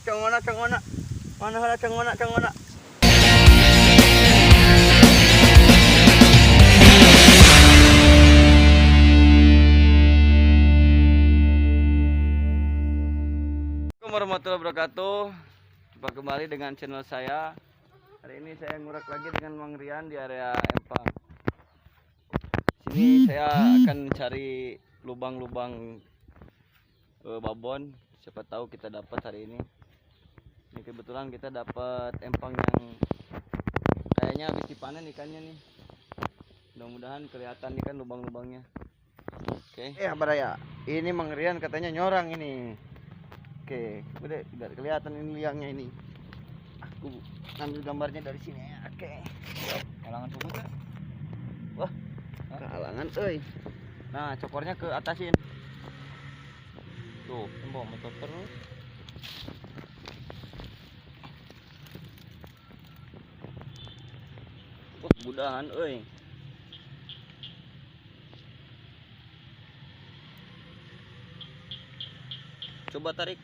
Cang mana hara cang mana. Assalamualaikum warahmatullahi wabarakatuh. Jumpa kembali dengan channel saya. Hari ini saya ngurak lagi dengan Mang Rian di area Empang. Sini saya akan mencari lubang-lubang babon. Siapa tahu kita dapat hari ini. Ini kebetulan kita dapat empang yang kayaknya habis dipanen ikannya nih. Mudah-mudahan kelihatan ikan lubang-lubangnya. Oke. Baraya. Ini Mang Rian katanya nyorang ini. Oke, udah tidak kelihatan ini liangnya ini. Aku ambil gambarnya dari sini ya. Oke. Kalangan tubuh kan? Wah, kalangan euy. Nah, cokornya ke atasin. Tuh, tembok motor terus. Wah, mudahan euy. Coba tarik.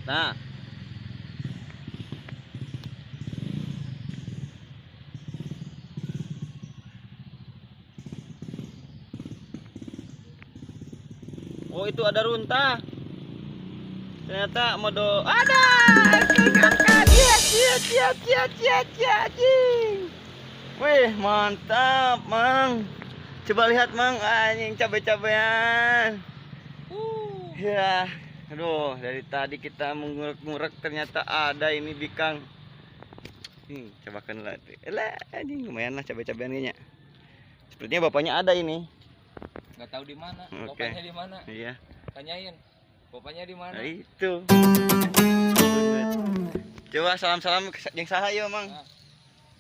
Nah, oh itu ada runta. Ternyata modo ada. Wih, mantap, Mang. Coba lihat, Mang. Anjing cabai-cabean. Ya. Aduh, dari tadi kita mengurek-ngurek ternyata ada ini bikang. Nih, cobakan lah. Elah, anjing lumayan lah cabai-cabean kayaknya. Sepertinya bapaknya ada ini. Nggak tahu di mana. Oke. Bapaknya di mana? Iya. Tanyain. Bapaknya di mana? Nah, itu. Coba salam-salam yang saha ya, Mang. Nah,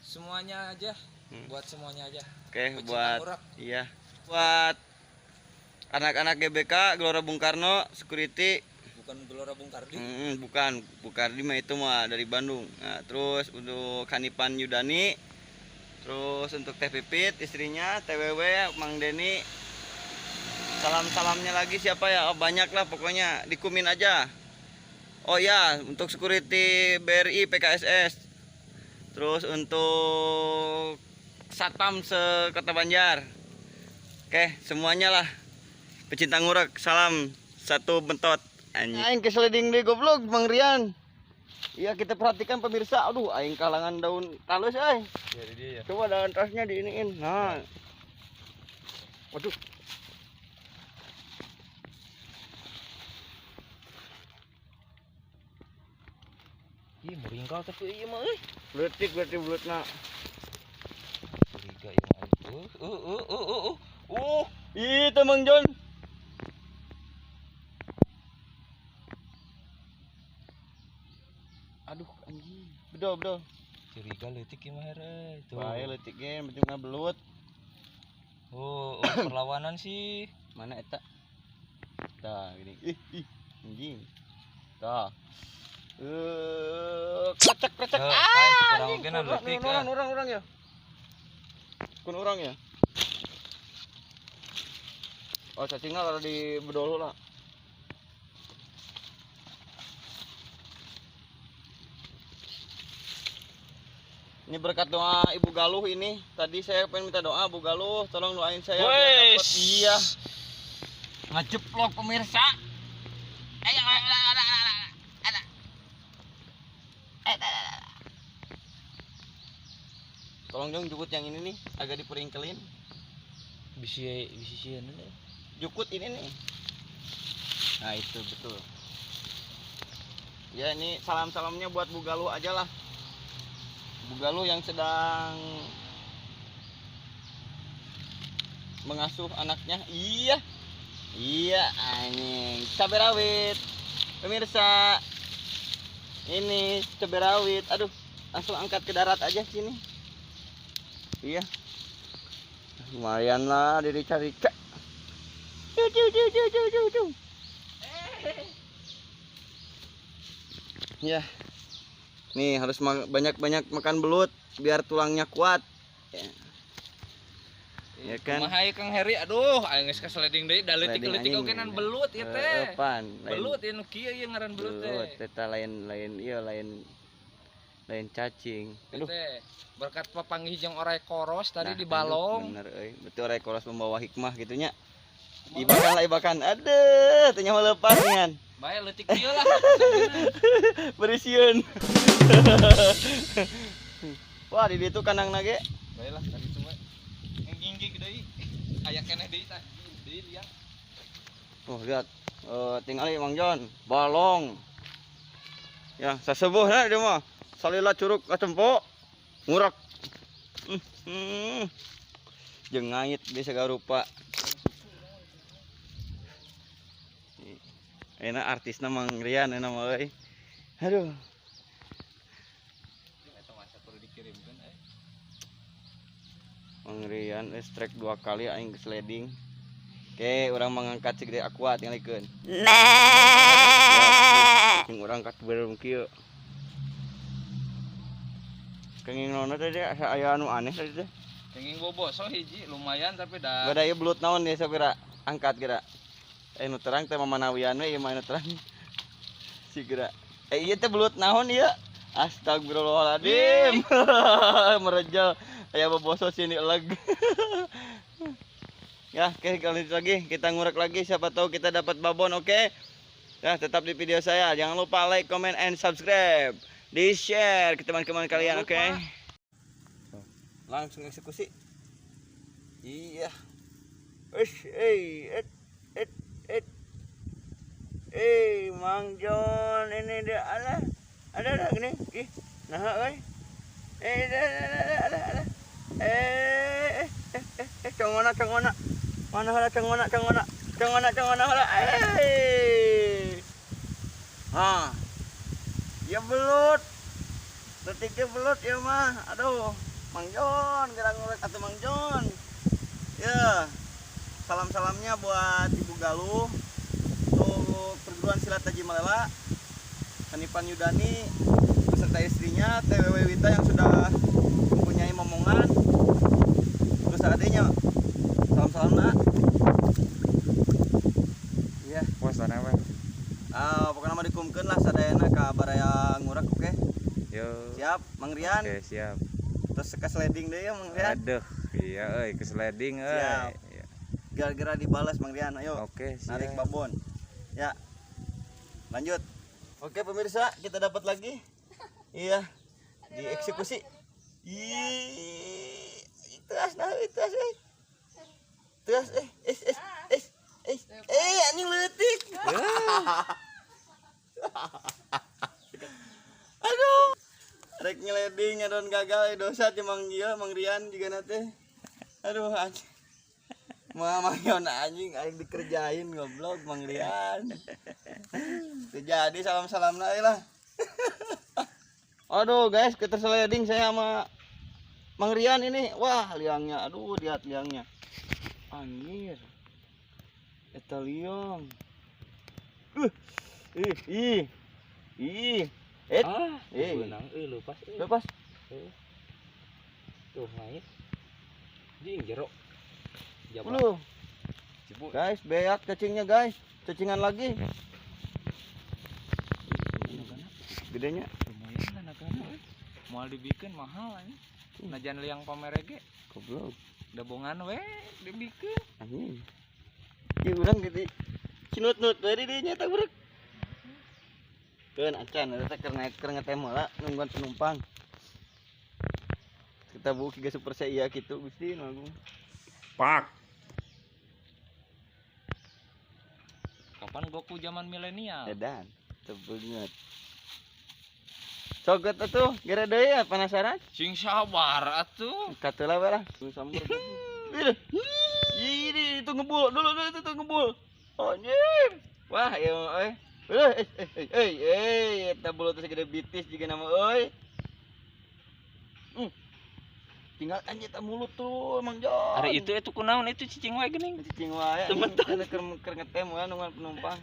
semuanya aja. Buat semuanya aja. Oke, Pecinta buat ngurak. iya. Buat anak-anak GBK Gelora Bung Karno security. Bukan Gelora Bung Kardi. Bukan, Bung Kardi mah itu mah dari Bandung. Nah, terus untuk Hanipan Yudani. Terus untuk Teh Pipit istrinya, TWW Mang Deni. Salam-salamnya lagi siapa ya? Oh, banyak lah pokoknya, dikumin aja. Oh ya, untuk security BRI PKSS. Terus untuk Satpam se-Kota Banjar. Oke, semuanya lah. Pecinta ngurak, salam satu bentot. Aing kesliding di goblok Mang Rian. Iya, kita perhatikan pemirsa. Aduh, aing kalangan daun talus euy. Ya, dia ya. Coba daun talusnya diiniin. Nah. Waduh. Ih, meringkal tapi ieu mah euy. Berarti belutna. Curiga ieu mah. Itu Mang Jon. Aduh, anjing. Bedo. Curiga leutik ieu mah euy. Tuh. Bae leutik ge, penting belut. Oh, perlawanan sih. Mana eta? Tah, gini. Ih, anjing. Tah. Krecek. Kurang oge nan leutik. Orang ya. Kun orang ya. Oh, cacingnya kalau di bedol lah. Ini berkat doa Ibu Galuh ini. Tadi saya pengen minta doa Bu Galuh, tolong doain saya biar dapat. Iya. Ngejeplok pemirsa. Tolong dong jukut yang ini nih, agak diperingkelin. Bisi sieun deh. Jukut ini nih. Nah, itu betul. Ya, ini salam-salamnya buat Bu Galuh aja lah. Bu Galuh yang sedang mengasuh anaknya. Iya anjing. Cabai rawit. Pemirsa. Ini cabai rawit. Aduh, langsung angkat ke darat aja sini. Iya. Lumayan lah dicari. Ya. Nih harus banyak-banyak makan belut biar tulangnya kuat. Ya. Ya kan? Kumaha Kang Heri, aduh aing geus ka sliding deui da leutik-leutik anjing. oge nan belut ieu teh. Pan, Belut ieu nu kieu ieu ngaran belut belut teh. eta lain ieu lain cacing. Ieu teh berkat papanggih jeung orai koros tadi Nah, di balong. Bener euy. Berarti orai koros membawa hikmah gitu nya. Ibakan. Aduh, teu nyaho leupas nian. Bae leutik kieu lah. Berisieun. Wah, di ditu kandangna ge. Bae lah tadi tuh we. Nginggig deui. Aya keneh deui tah. Deui liang. Oh, lihat. Tinggali Mang Jon, balong. Ya, sasebuhna dia mah. Salila curug kacempo. Ngurak. Jeung ngait bisa garupa. Enak artisna Mang Rian enak mah euy. Aduh. Eta masa perlu dikirimkeun Mang Rian strike 2 kali aing sliding. Oke, urang mangangkat segede aqua tingalikeun. Sing urang kat beureum kieu. Kenging naon teh aya anu aneh tadi teh. Kenging boboso hiji lumayan tapi dah. Bada ieu belut naon dia sapira angkat kira. Nu terang teh mamanawian we ieu mah nu terang. Si kira. Ieu teh belut naon ieu? Astagfirullahaladzim. Merejal aya boboso sini eleg. Ya, oke kali lagi kita ngurek lagi siapa tahu kita dapat babon, oke? Ya, tetap di video saya. Jangan lupa like, comment, and subscribe. Di share ke teman-teman kalian, oke? Langsung eksekusi. Iya. Mang Jon ini dia ada gini. Ih, nah euy. Ada. Congona. Mana hala congona. Hala. Ya belut. Detiknya belut ya mah. Aduh, Mang Jon, gerang ngurek atuh Mang Jon. Ya. Salam-salamnya buat Ibu Galuh. Untuk perguruan silat Taji Malela. Hanipan Yudani beserta istrinya TWW Wita yang sudah mempunyai momongan. Terus adanya salam nak. Iya, Puasana we. Pokoknya nama dikumkeun lah sadayana ka baraya ngurak, oke? Yo. Siap, Mang Rian. Oke, siap. Terus ke sliding deh ya, Mang Rian. Aduh, iya euy ke sliding euy. Siap. Gara-gara dibalas Mang Rian, ayo. Oke, siap. Narik babon. Ya. Lanjut. Oke pemirsa, kita dapat lagi. Iya. Dieksekusi. Itu anjing leutik. Aduh. Rek nyeleding ngadon gagal dosa ti Mang Rian juga nate. Aduh anjing. Mang Jon anjing aing dikerjain goblok Mang Rian. Terjadi salam-salam lah. Aduh guys, kita sliding saya sama Mang Rian ini. Wah, liangnya. Aduh, lihat liangnya. Anjir. Eta liang. Lepas. Tuh ngait. Jing jero. Belum. Guys, beak cacingnya guys. Cacingan lagi. Gedenya. Lumayan lah nagana. Moal dibikeun mahal anya. Najan liang pamerege. Goblok. Dabongan we dibikeun. Anjing. Ieu urang gitu. Cinut-nut dari dieu nya teh burek. Keun acan eta keur ngetem heula nungguan penumpang. Kita buki ge super saya kitu Gusti nu agung. Pak. Kapan Goku zaman milenial? Edan, tebeungeut. Soget atuh, gara deui ya penasaran? Sing sabar atuh. Katelah we lah, sambur. Ini itu ngebul, dulu itu ngebul. Anjir. Wah, ya euy. Eta bulu teh segede bitis juga nama euy. Tinggal anjir ta mulut tuh Mang Jon. Hari itu kunaon itu cicing wae geuning. Cicing wae. Temen keur ngetem we nungguan penumpang.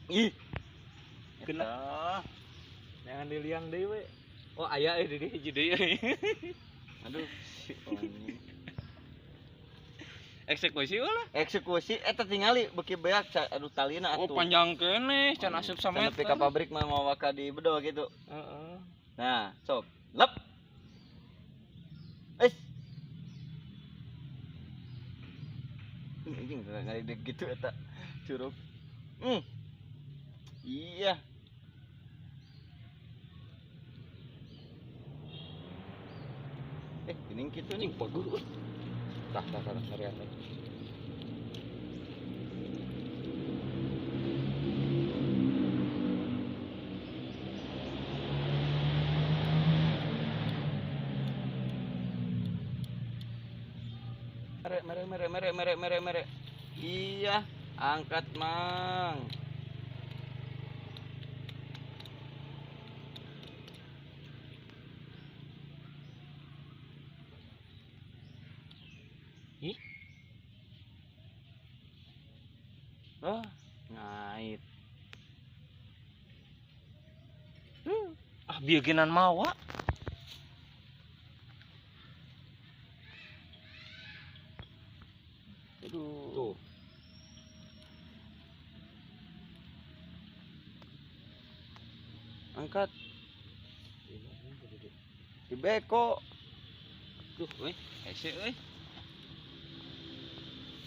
Ih. Kena. Jangan diliang deui we. Oh aya di hiji deui. Aduh. Eksekusi ulah. Eksekusi eta tingali beki beak adu talina Oh, atuh. panjang kene can asup Sampai samet. ka pabrik mah mau ka di bedo gitu. Heeh. Nah, sok. Lep. Eh. Ini enggak gitu eta curug. Iya. Gening kitu nih. Bagus. Tah ngarian. Mere. Iya, angkat mang. Ih. Oh, ngait. Ah, bieukeun mawa. Aduh. Tuh. Angkat. Di beko. Duh, hese euy.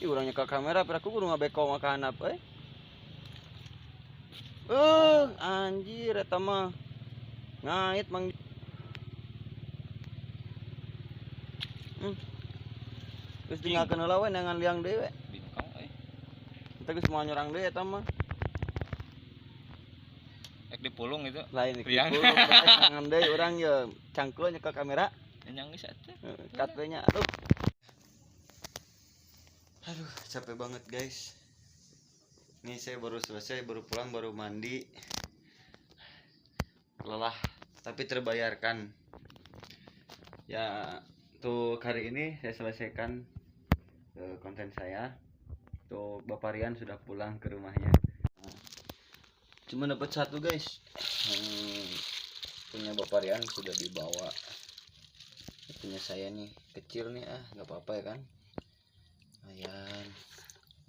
Ih, urang nyekel kamera, pero aku kudu ngabeko mah ka handap euy. Anjir eta mah. Ngait mang. Terus tinggalkeun heula we nangan liang deui we. Bingkong euy. Kita geus moal nyorang deui eta mah. Ek dipulung itu. Lain di Priang. kitu, nangan deui urang ye cangkul nyekel kamera. Nyang geus atuh. Cut we nya. Aduh, capek banget guys. Ini saya baru selesai, baru pulang, baru mandi. Lelah, tapi terbayarkan. Ya, untuk hari ini saya selesaikan konten saya. Untuk Bapak Rian sudah pulang ke rumahnya. Cuma dapat satu guys. Punya Bapak Rian sudah dibawa. Punya saya nih kecil nih, nggak apa-apa ya kan. Ayan,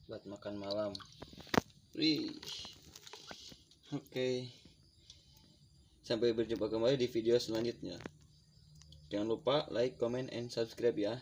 buat makan malam. Wih. Oke. Sampai berjumpa kembali di video selanjutnya. Jangan lupa like, comment, and subscribe ya.